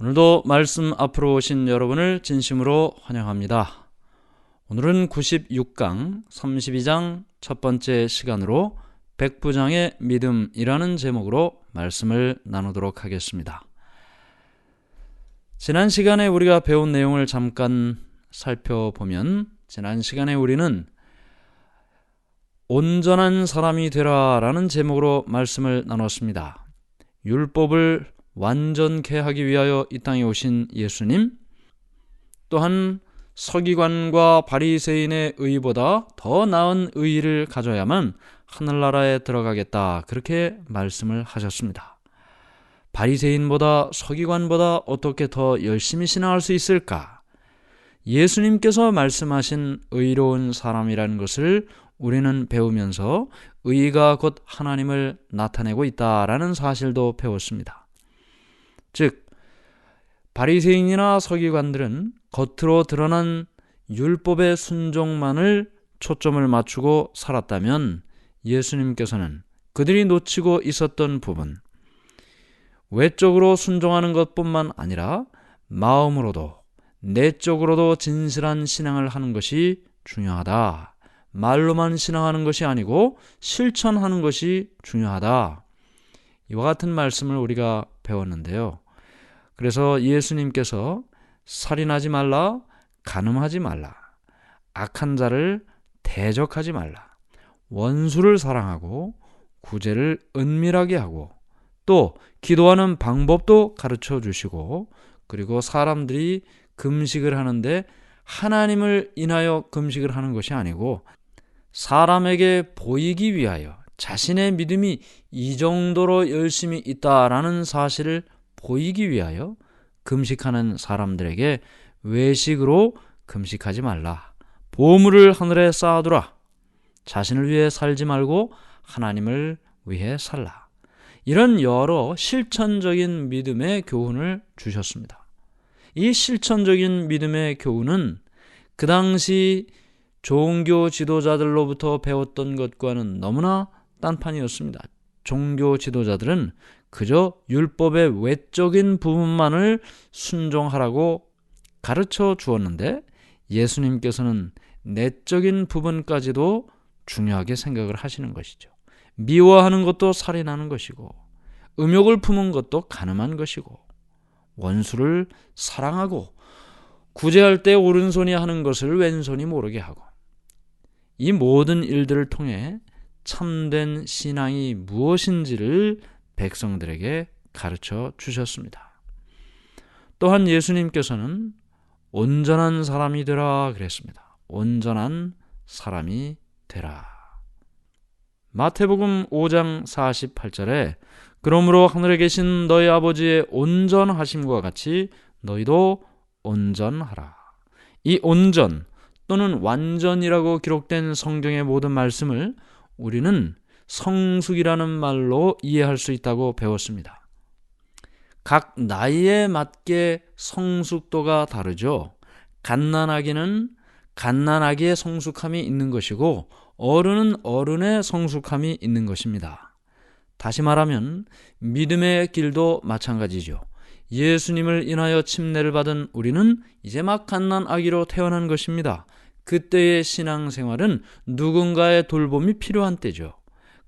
오늘도 말씀 앞으로 오신 여러분을 진심으로 환영합니다. 오늘은 96강 32장 첫 번째 시간으로 백부장의 믿음이라는 제목으로 말씀을 나누도록 하겠습니다. 지난 시간에 우리가 배운 내용을 잠깐 살펴보면, 지난 시간에 우리는 온전한 사람이 되라 라는 제목으로 말씀을 나눴습니다. 율법을 완전케 하기 위하여 이 땅에 오신 예수님, 또한 서기관과 바리새인의 의보다 더 나은 의의를 가져야만 하늘나라에 들어가겠다, 그렇게 말씀을 하셨습니다. 바리새인보다 서기관보다 어떻게 더 열심히 신앙할 수 있을까? 예수님께서 말씀하신 의로운 사람이라는 것을 우리는 배우면서 의가 곧 하나님을 나타내고 있다라는 사실도 배웠습니다. 즉, 바리새인이나 서기관들은 겉으로 드러난 율법의 순종만을 초점을 맞추고 살았다면, 예수님께서는 그들이 놓치고 있었던 부분, 외적으로 순종하는 것뿐만 아니라 마음으로도 내적으로도 진실한 신앙을 하는 것이 중요하다. 말로만 신앙하는 것이 아니고 실천하는 것이 중요하다. 이와 같은 말씀을 우리가 배웠는데요. 그래서 예수님께서 살인하지 말라, 간음하지 말라, 악한 자를 대적하지 말라, 원수를 사랑하고 구제를 은밀하게 하고, 또 기도하는 방법도 가르쳐 주시고, 그리고 사람들이 금식을 하는데 하나님을 인하여 금식을 하는 것이 아니고 사람에게 보이기 위하여 자신의 믿음이 이 정도로 열심히 있다라는 사실을 보이기 위하여 금식하는 사람들에게 외식으로 금식하지 말라, 보물을 하늘에 쌓아두라, 자신을 위해 살지 말고 하나님을 위해 살라, 이런 여러 실천적인 믿음의 교훈을 주셨습니다. 이 실천적인 믿음의 교훈은 그 당시 종교 지도자들로부터 배웠던 것과는 너무나 딴판이었습니다. 종교 지도자들은 그저 율법의 외적인 부분만을 순종하라고 가르쳐 주었는데, 예수님께서는 내적인 부분까지도 중요하게 생각을 하시는 것이죠. 미워하는 것도 살인하는 것이고, 음욕을 품은 것도 간음한 것이고, 원수를 사랑하고 구제할 때 오른손이 하는 것을 왼손이 모르게 하고, 이 모든 일들을 통해 참된 신앙이 무엇인지를 백성들에게 가르쳐 주셨습니다. 또한 예수님께서는 온전한 사람이 되라 그랬습니다. 온전한 사람이 되라. 마태복음 5장 48절에 그러므로 하늘에 계신 너희 아버지의 온전하심과 같이 너희도 온전하라. 이 온전 또는 완전이라고 기록된 성경의 모든 말씀을 우리는 성숙이라는 말로 이해할 수 있다고 배웠습니다. 각 나이에 맞게 성숙도가 다르죠. 갓난아기는 갓난아기의 성숙함이 있는 것이고, 어른은 어른의 성숙함이 있는 것입니다. 다시 말하면 믿음의 길도 마찬가지죠. 예수님을 인하여 침례를 받은 우리는 이제 막 갓난아기로 태어난 것입니다. 그때의 신앙생활은 누군가의 돌봄이 필요한 때죠.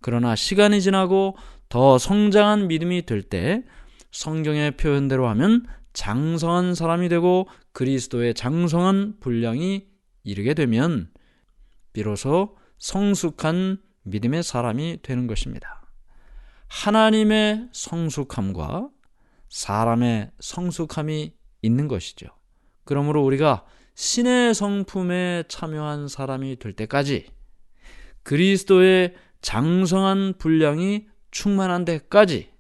그러나 시간이 지나고 더 성장한 믿음이 될 때 성경의 표현대로 하면 장성한 사람이 되고 그리스도의 장성한 분량이 이르게 되면 비로소 성숙한 믿음의 사람이 되는 것입니다. 하나님의 성숙함과 사람의 성숙함이 있는 것이죠. 그러므로 우리가 신의 성품에 참여한 사람이 될 때까지, 그리스도의 장성한 분량이 충만한 데까지,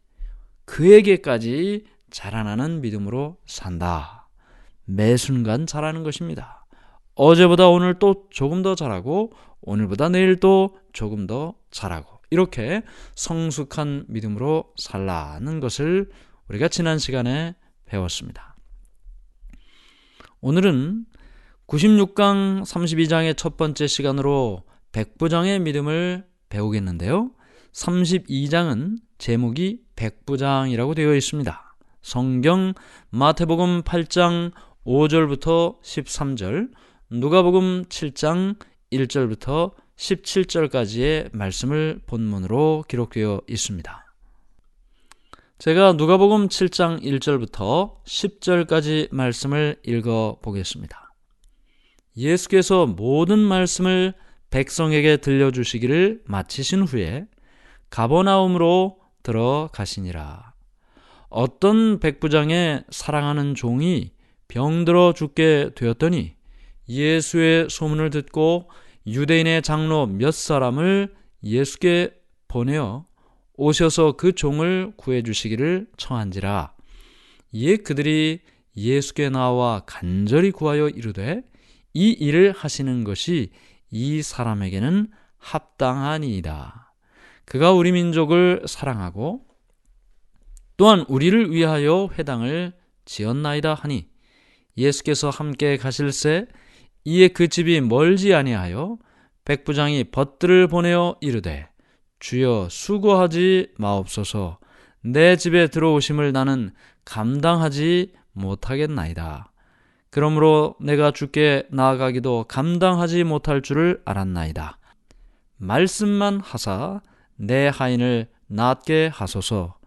그에게까지 자라나는 믿음으로 산다. 매 순간 자라는 것입니다. 어제보다 오늘 또 조금 더 자라고, 오늘보다 내일 또 조금 더 자라고, 이렇게 성숙한 믿음으로 살라는 것을 우리가 지난 시간에 배웠습니다. 오늘은 96강 32장의 첫 번째 시간으로 백부장의 믿음을 배우겠는데요. 32장은 제목이 백부장이라고 되어 있습니다. 성경 마태복음 8장 5절부터 13절, 누가복음 7장 1절부터 17절까지의 말씀을 본문으로 기록되어 있습니다. 제가 누가복음 7장 1절부터 10절까지 말씀을 읽어 보겠습니다. 예수께서 모든 말씀을 백성에게 들려주시기를 마치신 후에 가버나움으로 들어가시니라. 어떤 백부장의 사랑하는 종이 병들어 죽게 되었더니 예수의 소문을 듣고 유대인의 장로 몇 사람을 예수께 보내어 오셔서 그 종을 구해주시기를 청한지라. 이에 그들이 예수께 나와 간절히 구하여 이르되 이 일을 하시는 것이 이 사람에게는 합당하니이다. 그가 우리 민족을 사랑하고 또한 우리를 위하여 회당을 지었나이다 하니 예수께서 함께 가실새 이에 그 집이 멀지 아니하여 백부장이 벗들을 보내어 이르되 주여 수고하지 마옵소서. 내 집에 들어오심을 나는 감당하지 못하겠나이다. 그러므로 내가 주께 나아가기도 감당하지 못할 줄을 알았나이다. 말씀만 하사 내 하인을 낫게 하소서.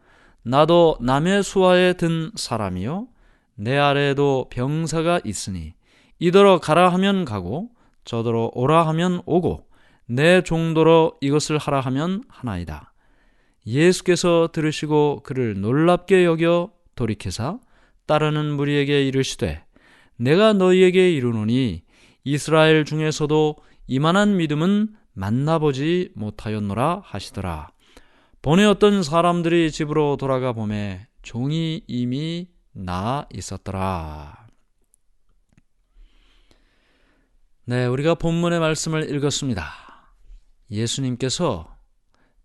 나도 남의 수하에 든 사람이요 내 아래에도 병사가 있으니 이더러 가라 하면 가고 저더러 오라 하면 오고 내 종도로 이것을 하라 하면 하나이다. 예수께서 들으시고 그를 놀랍게 여겨 돌이키사 따르는 무리에게 이르시되 내가 너희에게 이르노니 이스라엘 중에서도 이만한 믿음은 만나보지 못하였노라 하시더라. 보내었던 사람들이 집으로 돌아가 보매 종이 이미 나아 있었더라. 네, 우리가 본문의 말씀을 읽었습니다. 예수님께서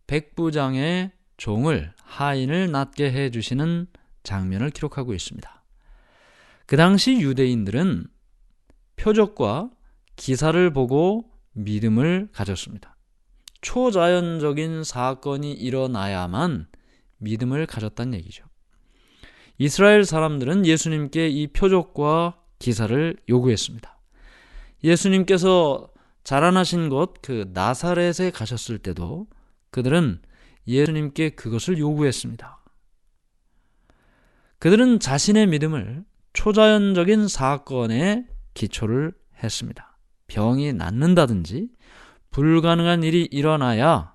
백부장의 종을, 하인을 낫게 해주시는 장면을 기록하고 있습니다. 그 당시 유대인들은 표적과 기사를 보고 믿음을 가졌습니다. 초자연적인 사건이 일어나야만 믿음을 가졌다는 얘기죠. 이스라엘 사람들은 예수님께 이 표적과 기사를 요구했습니다. 예수님께서 자라나신 곳 그 나사렛에 가셨을 때도 그들은 예수님께 그것을 요구했습니다. 그들은 자신의 믿음을 초자연적인 사건에 기초를 했습니다. 병이 낫는다든지 불가능한 일이 일어나야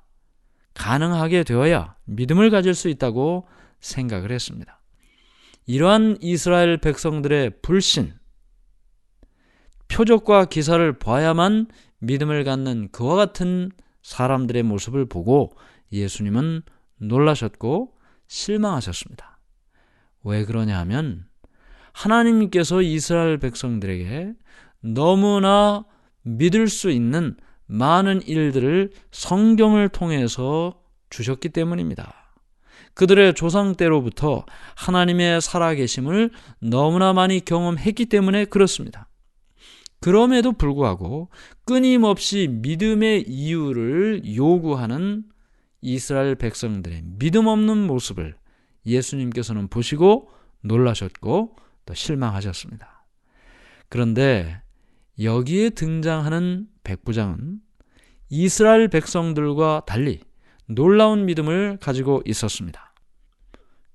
가능하게 되어야 믿음을 가질 수 있다고 생각을 했습니다. 이러한 이스라엘 백성들의 불신, 표적과 기사를 봐야만 믿음을 갖는 그와 같은 사람들의 모습을 보고 예수님은 놀라셨고 실망하셨습니다. 왜 그러냐 하면 하나님께서 이스라엘 백성들에게 너무나 믿을 수 있는 많은 일들을 성경을 통해서 주셨기 때문입니다. 그들의 조상 때로부터 하나님의 살아계심을 너무나 많이 경험했기 때문에 그렇습니다. 그럼에도 불구하고 끊임없이 믿음의 이유를 요구하는 이스라엘 백성들의 믿음 없는 모습을 예수님께서는 보시고 놀라셨고 또 실망하셨습니다. 그런데 여기에 등장하는 백부장은 이스라엘 백성들과 달리 놀라운 믿음을 가지고 있었습니다.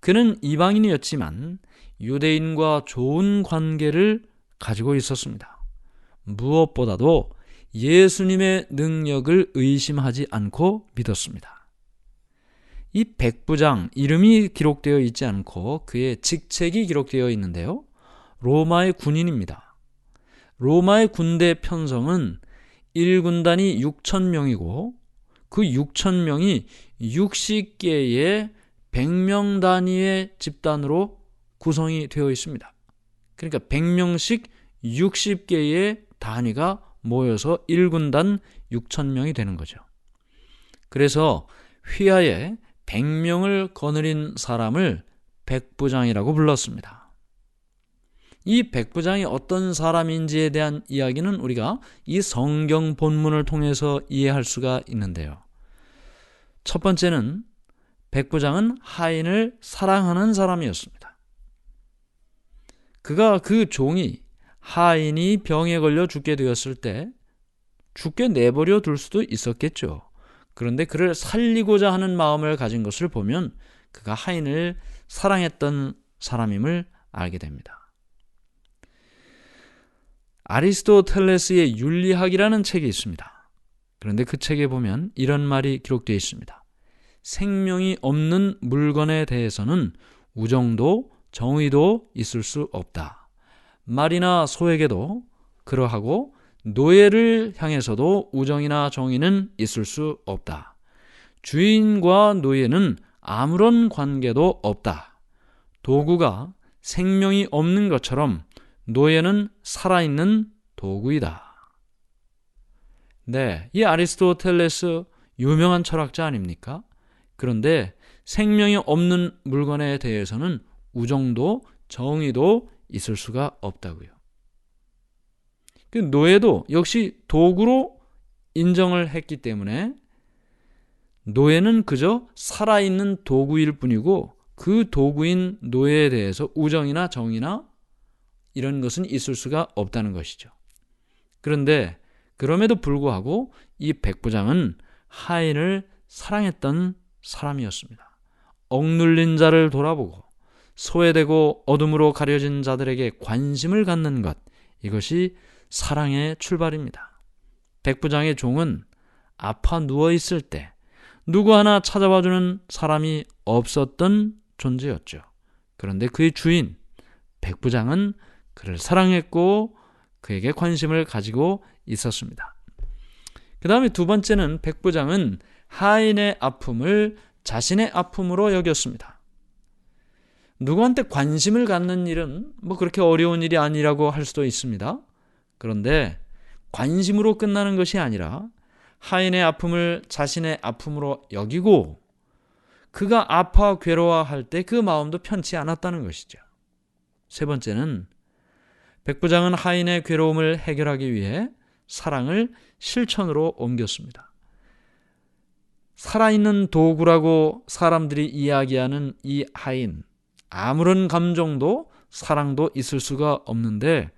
그는 이방인이었지만 유대인과 좋은 관계를 가지고 있었습니다. 무엇보다도 예수님의 능력을 의심하지 않고 믿었습니다. 이 백부장 이름이 기록되어 있지 않고 그의 직책이 기록되어 있는데요. 로마의 군인입니다. 로마의 군대 편성은 1군단이 6,000명이고 그 6,000명이 60개의 100명 단위의 집단으로 구성이 되어 있습니다. 그러니까 100명씩 60개의 단위가 모여서 1군단 6,000명이 되는 거죠. 그래서 휘하에 100명을 거느린 사람을 백부장이라고 불렀습니다. 이 백부장이 어떤 사람인지에 대한 이야기는 우리가 이 성경 본문을 통해서 이해할 수가 있는데요. 첫 번째는 백부장은 하인을 사랑하는 사람이었습니다. 그가 그 종이 하인이 병에 걸려 죽게 되었을 때 죽게 내버려 둘 수도 있었겠죠. 그런데 그를 살리고자 하는 마음을 가진 것을 보면 그가 하인을 사랑했던 사람임을 알게 됩니다. 아리스토텔레스의 윤리학이라는 책이 있습니다. 그런데 그 책에 보면 이런 말이 기록되어 있습니다. 생명이 없는 물건에 대해서는 우정도 정의도 있을 수 없다. 말이나 소에게도 그러하고 노예를 향해서도 우정이나 정의는 있을 수 없다. 주인과 노예는 아무런 관계도 없다. 도구가 생명이 없는 것처럼 노예는 살아있는 도구이다. 네, 이 아리스토텔레스 유명한 철학자 아닙니까? 그런데 생명이 없는 물건에 대해서는 우정도 정의도 있을 수가 없다고요. 그 노예도 역시 도구로 인정을 했기 때문에 노예는 그저 살아있는 도구일 뿐이고 그 도구인 노예에 대해서 우정이나 정의나 이런 것은 있을 수가 없다는 것이죠. 그런데 그럼에도 불구하고 이 백부장은 하인을 사랑했던 사람이었습니다. 억눌린 자를 돌아보고 소외되고 어둠으로 가려진 자들에게 관심을 갖는 것, 이것이 사랑의 출발입니다. 백부장의 종은 아파 누워있을 때 누구 하나 찾아와주는 사람이 없었던 존재였죠. 그런데 그의 주인 백부장은 그를 사랑했고 그에게 관심을 가지고 있었습니다. 그 다음에 두 번째는 백부장은 하인의 아픔을 자신의 아픔으로 여겼습니다. 누구한테 관심을 갖는 일은 그렇게 어려운 일이 아니라고 할 수도 있습니다. 그런데 관심으로 끝나는 것이 아니라 하인의 아픔을 자신의 아픔으로 여기고 그가 아파 괴로워할 때 그 마음도 편치 않았다는 것이죠. 세 번째는 백부장은 하인의 괴로움을 해결하기 위해 사랑을 실천으로 옮겼습니다. 살아있는 도구라고 사람들이 이야기하는 이 하인, 아무런 감정도 사랑도 있을 수가 없는데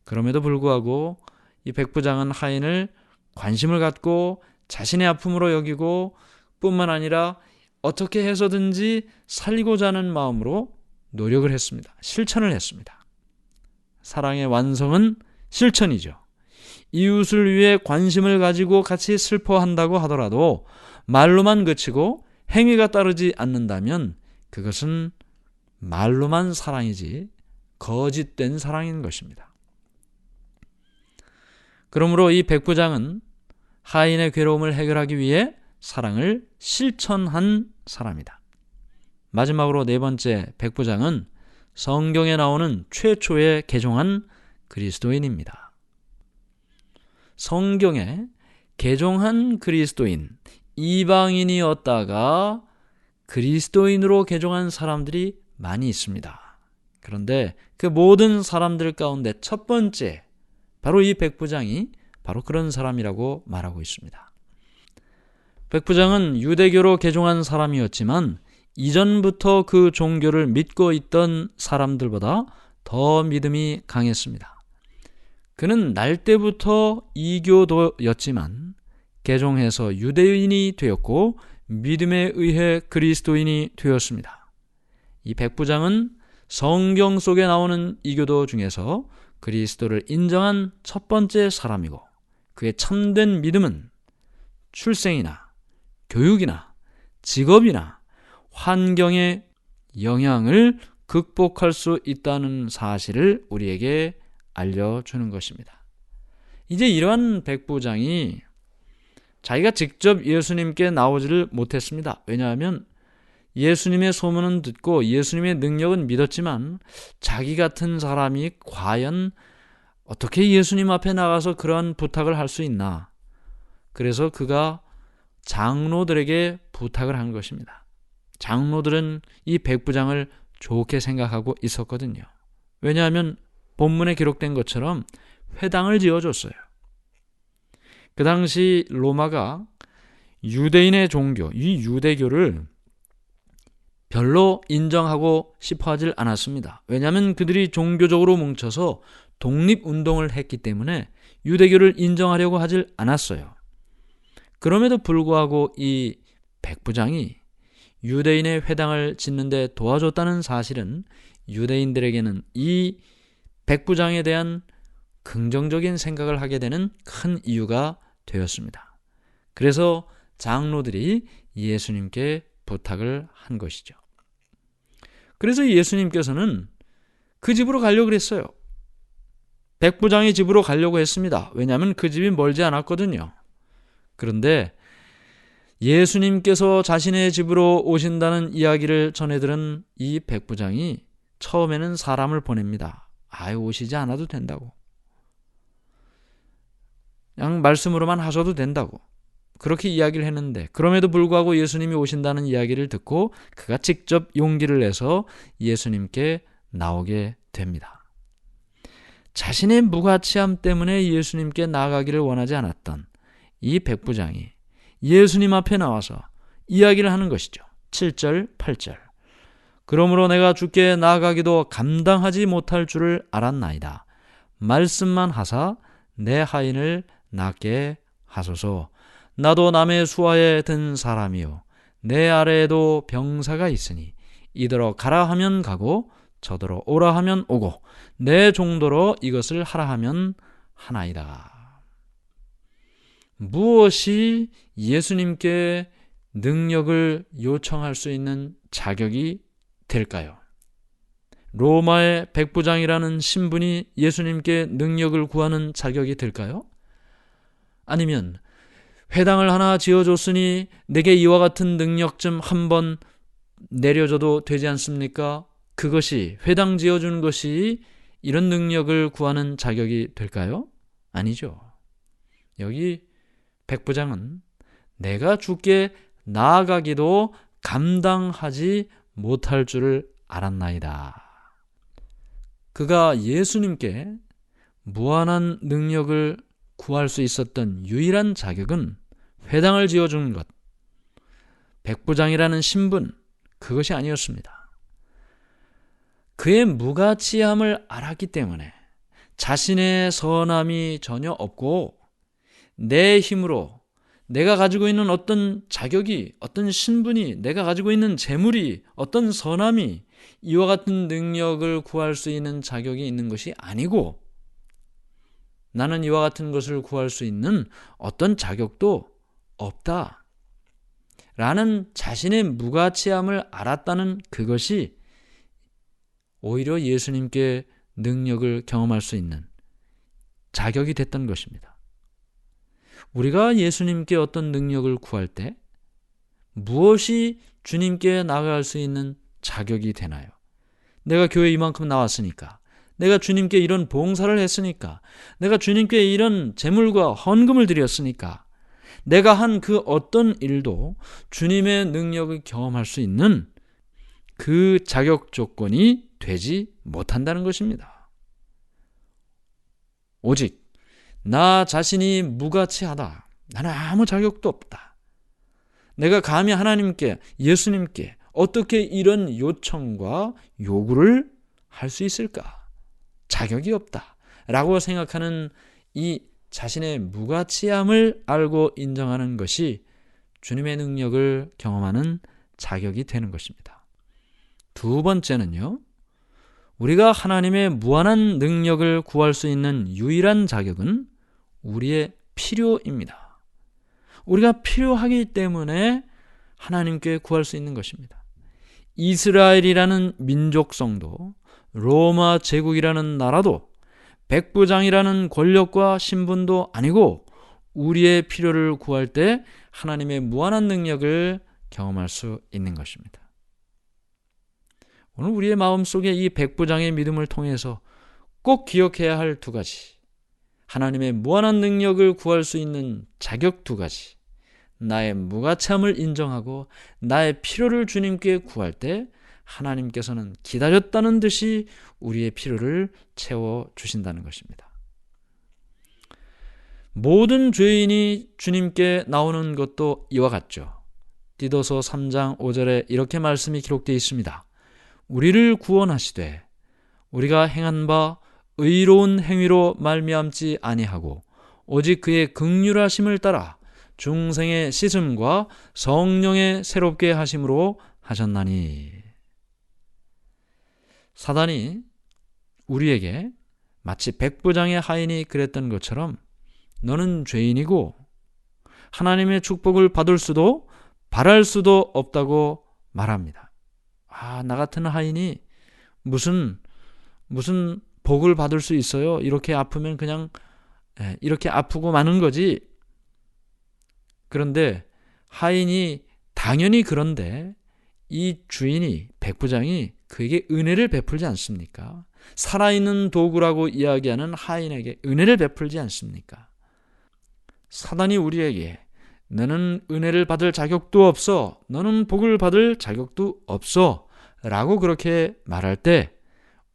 그럼에도 불구하고 이 백부장은 하인을 관심을 갖고 자신의 아픔으로 여기고 뿐만 아니라 어떻게 해서든지 살리고자 하는 마음으로 노력을 했습니다. 실천을 했습니다. 사랑의 완성은 실천이죠. 이웃을 위해 관심을 가지고 같이 슬퍼한다고 하더라도 말로만 그치고 행위가 따르지 않는다면 그것은 말로만 사랑이지 거짓된 사랑인 것입니다. 그러므로 이 백부장은 하인의 괴로움을 해결하기 위해 사랑을 실천한 사람이다. 마지막으로 네 번째, 백부장은 성경에 나오는 최초의 개종한 그리스도인입니다. 성경에 개종한 그리스도인, 이방인이었다가 그리스도인으로 개종한 사람들이 많이 있습니다. 그런데 그 모든 사람들 가운데 첫 번째, 바로 이 백부장이 바로 그런 사람이라고 말하고 있습니다. 백부장은 유대교로 개종한 사람이었지만 이전부터 그 종교를 믿고 있던 사람들보다 더 믿음이 강했습니다. 그는 날 때부터 이교도였지만 개종해서 유대인이 되었고 믿음에 의해 그리스도인이 되었습니다. 이 백부장은 성경 속에 나오는 이교도 중에서 그리스도를 인정한 첫 번째 사람이고 그의 참된 믿음은 출생이나 교육이나 직업이나 환경의 영향을 극복할 수 있다는 사실을 우리에게 알려주는 것입니다. 이제 이러한 백부장이 자기가 직접 예수님께 나오지를 못했습니다. 왜냐하면 예수님의 소문은 듣고 예수님의 능력은 믿었지만 자기 같은 사람이 과연 어떻게 예수님 앞에 나가서 그러한 부탁을 할 수 있나? 그래서 그가 장로들에게 부탁을 한 것입니다. 장로들은 이 백부장을 좋게 생각하고 있었거든요. 왜냐하면 본문에 기록된 것처럼 회당을 지어줬어요. 그 당시 로마가 유대인의 종교, 이 유대교를 별로 인정하고 싶어 하질 않았습니다. 왜냐하면 그들이 종교적으로 뭉쳐서 독립운동을 했기 때문에 유대교를 인정하려고 하질 않았어요. 그럼에도 불구하고 이 백부장이 유대인의 회당을 짓는데 도와줬다는 사실은 유대인들에게는 이 백부장에 대한 긍정적인 생각을 하게 되는 큰 이유가 되었습니다. 그래서 장로들이 예수님께 부탁을 한 것이죠. 그래서 예수님께서는 그 집으로 가려고 그랬어요. 백부장의 집으로 가려고 했습니다. 왜냐하면 그 집이 멀지 않았거든요. 그런데 예수님께서 자신의 집으로 오신다는 이야기를 전해들은 이 백부장이 처음에는 사람을 보냅니다. 오시지 않아도 된다고. 그냥 말씀으로만 하셔도 된다고. 그렇게 이야기를 했는데 그럼에도 불구하고 예수님이 오신다는 이야기를 듣고 그가 직접 용기를 내서 예수님께 나오게 됩니다. 자신의 무가치함 때문에 예수님께 나아가기를 원하지 않았던 이 백부장이 예수님 앞에 나와서 이야기를 하는 것이죠. 7절, 8절. 그러므로 내가 주께 나아가기도 감당하지 못할 줄을 알았나이다. 말씀만 하사 내 하인을 낫게 하소서. 나도 남의 수하에 든 사람이요 내 아래에도 병사가 있으니 이더러 가라 하면 가고 저더러 오라 하면 오고 내 종도로 이것을 하라 하면 하나이다. 무엇이 예수님께 능력을 요청할 수 있는 자격이 될까요? 로마의 백부장이라는 신분이 예수님께 능력을 구하는 자격이 될까요? 아니면 회당을 하나 지어줬으니 내게 이와 같은 능력 좀 한번 내려줘도 되지 않습니까? 그것이 회당 지어주는 것이 이런 능력을 구하는 자격이 될까요? 아니죠. 여기 백부장은 내가 주께 나아가기도 감당하지 못할 줄을 알았나이다. 그가 예수님께 무한한 능력을 구할 수 있었던 유일한 자격은 회당을 지어주는 것, 백부장이라는 신분, 그것이 아니었습니다. 그의 무가치함을 알았기 때문에 자신의 선함이 전혀 없고 내 힘으로 내가 가지고 있는 어떤 자격이, 어떤 신분이, 내가 가지고 있는 재물이, 어떤 선함이 이와 같은 능력을 구할 수 있는 자격이 있는 것이 아니고 나는 이와 같은 것을 구할 수 있는 어떤 자격도 없다. 라는 자신의 무가치함을 알았다는 그것이 오히려 예수님께 능력을 경험할 수 있는 자격이 됐던 것입니다. 우리가 예수님께 어떤 능력을 구할 때 무엇이 주님께 나아갈 수 있는 자격이 되나요? 내가 교회 이만큼 나왔으니까, 내가 주님께 이런 봉사를 했으니까, 내가 주님께 이런 제물과 헌금을 드렸으니까, 내가 한 그 어떤 일도 주님의 능력을 경험할 수 있는 그 자격 조건이 되지 못한다는 것입니다. 오직 나 자신이 무가치하다. 나는 아무 자격도 없다. 내가 감히 하나님께, 예수님께 어떻게 이런 요청과 요구를 할 수 있을까? 자격이 없다. 라고 생각하는 이 자신의 무가치함을 알고 인정하는 것이 주님의 능력을 경험하는 자격이 되는 것입니다. 두 번째는요, 우리가 하나님의 무한한 능력을 구할 수 있는 유일한 자격은 우리의 필요입니다. 우리가 필요하기 때문에 하나님께 구할 수 있는 것입니다. 이스라엘이라는 민족성도, 로마 제국이라는 나라도, 백부장이라는 권력과 신분도 아니고 우리의 필요를 구할 때 하나님의 무한한 능력을 경험할 수 있는 것입니다. 오늘 우리의 마음속에 이 백부장의 믿음을 통해서 꼭 기억해야 할 두 가지, 하나님의 무한한 능력을 구할 수 있는 자격 두 가지, 나의 무가참을 인정하고 나의 필요를 주님께 구할 때 하나님께서는 기다렸다는 듯이 우리의 필요를 채워주신다는 것입니다. 모든 죄인이 주님께 나오는 것도 이와 같죠. 디도서 3장 5절에 이렇게 말씀이 기록되어 있습니다. 우리를 구원하시되 우리가 행한 바 의로운 행위로 말미암지 아니하고 오직 그의 긍휼하심을 따라 중생의 씻음과 성령의 새롭게 하심으로 하셨나니. 사단이 우리에게 마치 백부장의 하인이 그랬던 것처럼 너는 죄인이고 하나님의 축복을 받을 수도 바랄 수도 없다고 말합니다. 나 같은 하인이 무슨 복을 받을 수 있어요? 이렇게 아프면 그냥 이렇게 아프고 마는 거지. 그런데 하인이 당연히 그런데 이 주인이 백부장이 그에게 은혜를 베풀지 않습니까? 살아있는 도구라고 이야기하는 하인에게 은혜를 베풀지 않습니까? 사단이 우리에게 너는 은혜를 받을 자격도 없어, 너는 복을 받을 자격도 없어 라고 그렇게 말할 때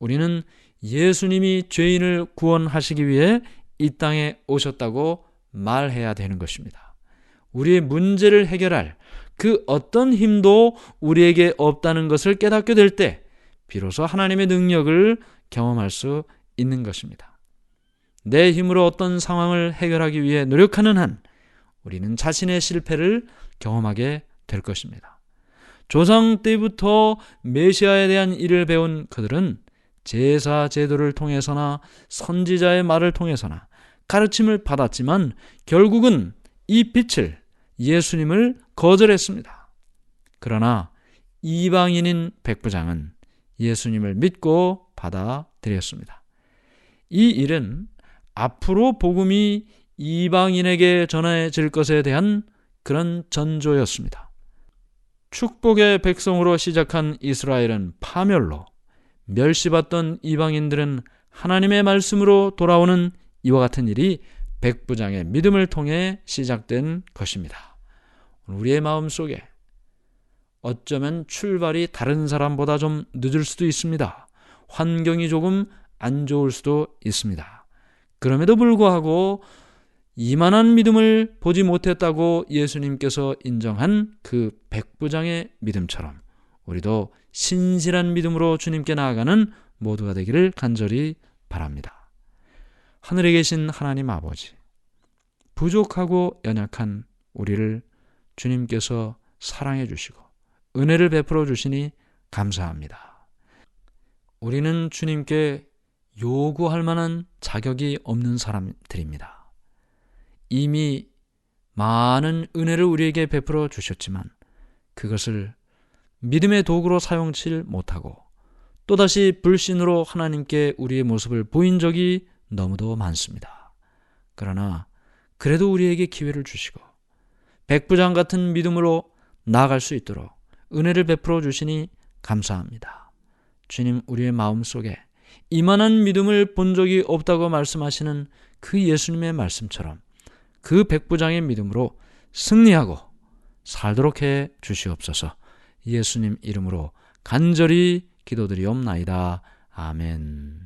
우리는 예수님이 죄인을 구원하시기 위해 이 땅에 오셨다고 말해야 되는 것입니다. 우리의 문제를 해결할 그 어떤 힘도 우리에게 없다는 것을 깨닫게 될 때 비로소 하나님의 능력을 경험할 수 있는 것입니다. 내 힘으로 어떤 상황을 해결하기 위해 노력하는 한 우리는 자신의 실패를 경험하게 될 것입니다. 조상 때부터 메시아에 대한 일을 배운 그들은 제사 제도를 통해서나 선지자의 말을 통해서나 가르침을 받았지만 결국은 이 빛을 예수님을 거절했습니다. 그러나 이방인인 백부장은 예수님을 믿고 받아들였습니다. 이 일은 앞으로 복음이 이방인에게 전해질 것에 대한 그런 전조였습니다. 축복의 백성으로 시작한 이스라엘은 파멸로, 멸시받던 이방인들은 하나님의 말씀으로 돌아오는 이와 같은 일이 백부장의 믿음을 통해 시작된 것입니다. 우리의 마음속에 어쩌면 출발이 다른 사람보다 좀 늦을 수도 있습니다. 환경이 조금 안 좋을 수도 있습니다. 그럼에도 불구하고 이만한 믿음을 보지 못했다고 예수님께서 인정한 그 백부장의 믿음처럼 우리도 신실한 믿음으로 주님께 나아가는 모두가 되기를 간절히 바랍니다. 하늘에 계신 하나님 아버지, 부족하고 연약한 우리를 주님께서 사랑해 주시고 은혜를 베풀어 주시니 감사합니다. 우리는 주님께 요구할 만한 자격이 없는 사람들입니다. 이미 많은 은혜를 우리에게 베풀어 주셨지만 그것을 믿음의 도구로 사용치 못하고 또다시 불신으로 하나님께 우리의 모습을 보인 적이 너무도 많습니다. 그러나 그래도 우리에게 기회를 주시고 백부장 같은 믿음으로 나아갈 수 있도록 은혜를 베풀어 주시니 감사합니다. 주님, 우리의 마음속에 이만한 믿음을 본 적이 없다고 말씀하시는 그 예수님의 말씀처럼 그 백부장의 믿음으로 승리하고 살도록 해 주시옵소서. 예수님 이름으로 간절히 기도드리옵나이다. 아멘.